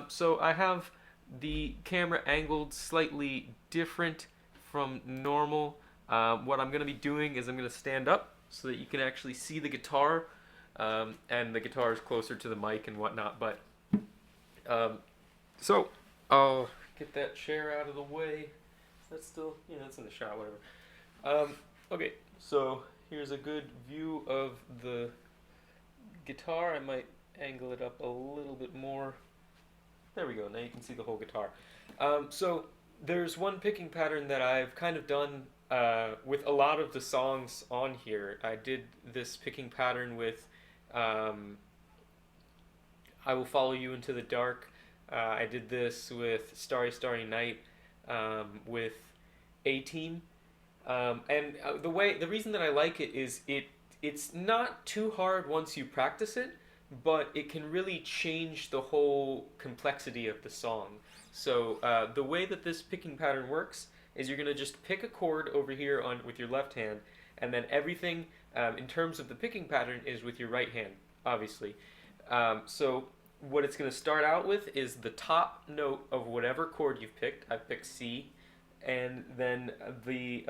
So I have the camera angled slightly different from normal. What I'm going to be doing is I'm going to stand up so that you can actually see the guitar, and the guitar is closer to the mic and whatnot. But um, so I'll get that chair out of the way. That's still, yeah, that's in the shot, whatever. Okay, so here's a good view of the guitar. I might angle it up a little bit more. There we go. Now you can see the whole guitar. So there's one picking pattern that I've kind of done with a lot of the songs on here. I did this picking pattern with um, "I Will Follow You Into the Dark." I did this with "Starry Starry Night," with "A-Team," and the reason that I like it is it's not too hard once you practice it, but it can really change the whole complexity of the song. So the way that this picking pattern works is you're gonna just pick a chord over here on with your left hand, and then everything in terms of the picking pattern is with your right hand, obviously. So what it's gonna start out with is the top note of whatever chord you've picked. I've picked C, and then the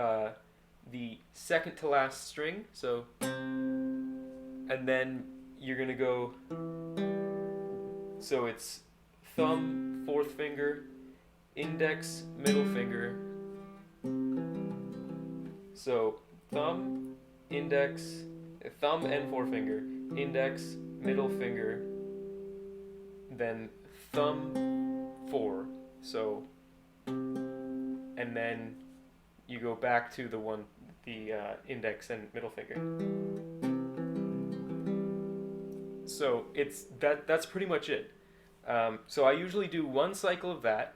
second to last string. So and then you're gonna go. So it's thumb, fourth finger, index, middle finger. So thumb, index, thumb and forefinger, index, middle finger, then thumb, four. So, and then you go back to the index and middle finger. So it's that's pretty much it. So I usually do one cycle of that.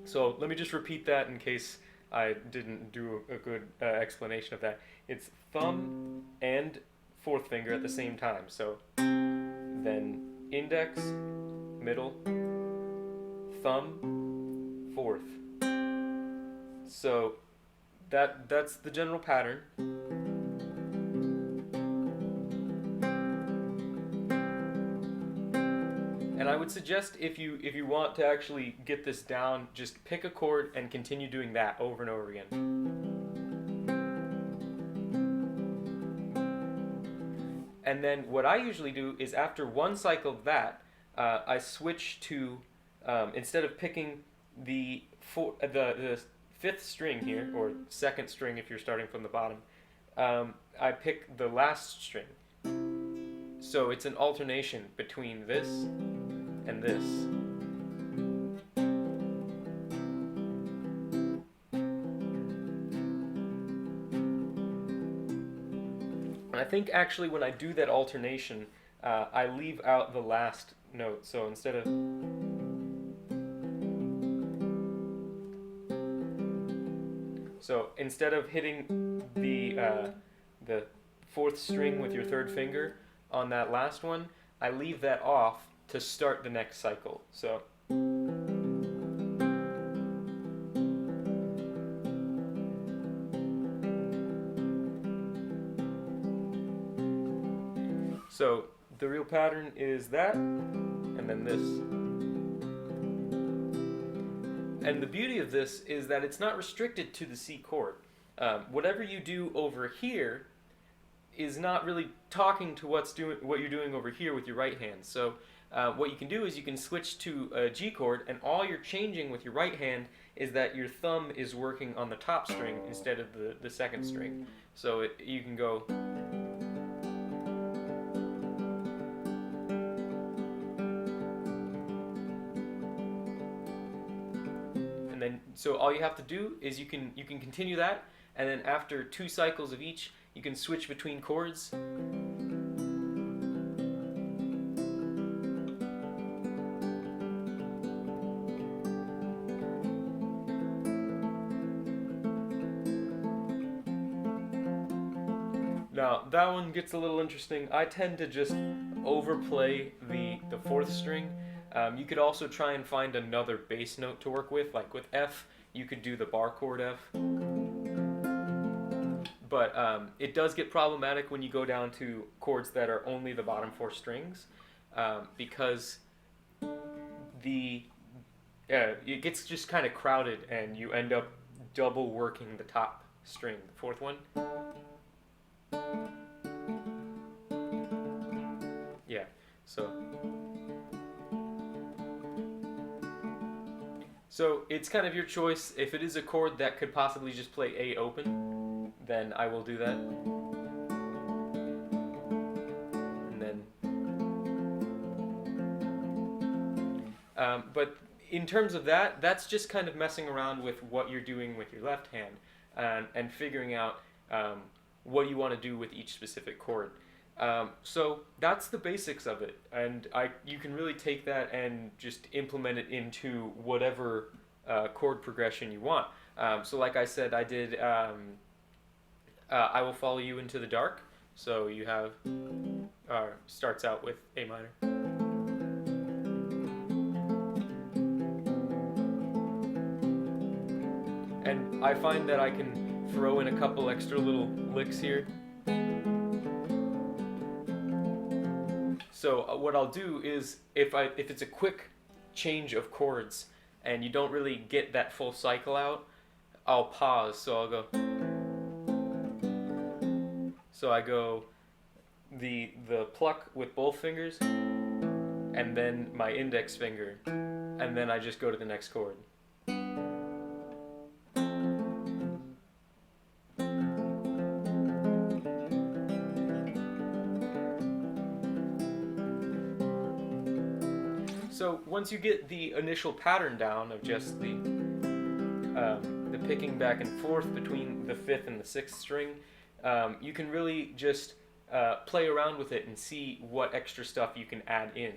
So let me just repeat that in case I didn't do a good explanation of that. It's thumb and fourth finger at the same time. So then index, middle, thumb, fourth. So that's the general pattern. And I would suggest if you want to actually get this down, just pick a chord and continue doing that over and over again. And then what I usually do is after one cycle of that, I switch to instead of picking the fifth string here, or second string if you're starting from the bottom, I pick the last string. So it's an alternation between this and this. And I think actually when I do that alternation, I leave out the last note. So instead of hitting the fourth string with your third finger on that last one, I leave that off to start the next cycle. So the real pattern is that, and then this. And the beauty of this is that it's not restricted to the C chord. Whatever you do over here is not really talking to what you're doing over here with your right hand. So what you can do is you can switch to a G chord, and all you're changing with your right hand is that your thumb is working on the top string instead of the second string. So you can go. And then, so all you have to do is you can continue that, and then after two cycles of each, you can switch between chords. Now that one gets a little interesting. I tend to just overplay the fourth string. You could also try and find another bass note to work with, like with F, you could do the bar chord F. but it does get problematic when you go down to chords that are only the bottom four strings, because the it gets just kind of crowded and you end up double working the top string, the fourth one. Yeah, so it's kind of your choice. If it is a chord that could possibly just play A open, then I will do that. And then, but in terms of that, that's just kind of messing around with what you're doing with your left hand, and figuring out what you want to do with each specific chord. So that's the basics of it, and you can really take that and just implement it into whatever chord progression you want. So like I said, I did I Will Follow You Into the Dark. So you have starts out with A minor. And I find that I can throw in a couple extra little licks here. So what I'll do is, if it's a quick change of chords and you don't really get that full cycle out, I'll pause. So I'll go. So I go the pluck with both fingers, and then my index finger, and then I just go to the next chord. So once you get the initial pattern down of just the picking back and forth between the fifth and the sixth string, you can really just play around with it and see what extra stuff you can add in.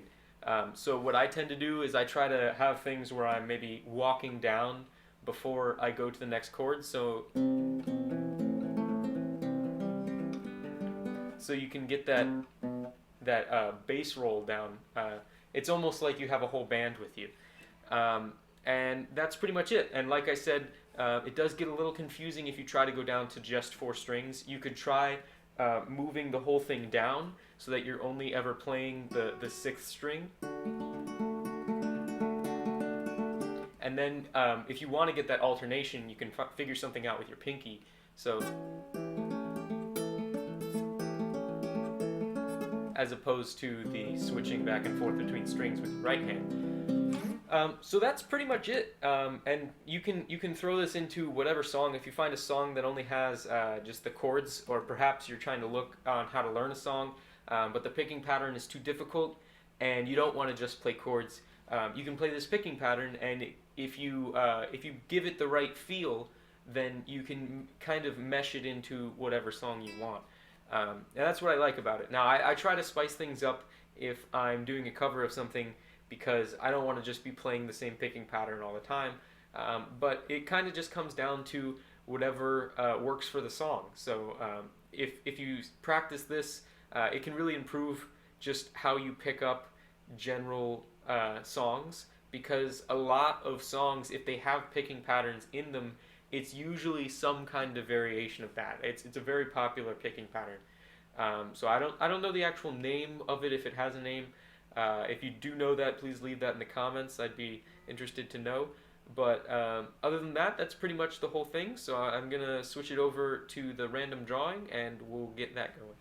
So what I tend to do is I try to have things where I'm maybe walking down before I go to the next chord. So you can get that bass roll down. It's almost like you have a whole band with you. And that's pretty much it. And like I said, it does get a little confusing if you try to go down to just four strings. You could try moving the whole thing down so that you're only ever playing the sixth string. And then if you want to get that alternation, you can figure something out with your pinky. So as opposed to the switching back and forth between strings with the right hand. So that's pretty much it. And you can throw this into whatever song. If you find a song that only has just the chords, or perhaps you're trying to look on how to learn a song, but the picking pattern is too difficult, and you don't want to just play chords, you can play this picking pattern, and if you give it the right feel, then you can kind of mesh it into whatever song you want. And that's what I like about it. Now, I try to spice things up if I'm doing a cover of something, because I don't want to just be playing the same picking pattern all the time. But it kind of just comes down to whatever works for the song. So if you practice this, it can really improve just how you pick up general songs, because a lot of songs, if they have picking patterns in them, it's usually some kind of variation of that. It's a very popular picking pattern. So I don't know the actual name of it, if it has a name. If you do know that, please leave that in the comments. I'd be interested to know. But other than that, that's pretty much the whole thing. So I'm going to switch it over to the random drawing, and we'll get that going.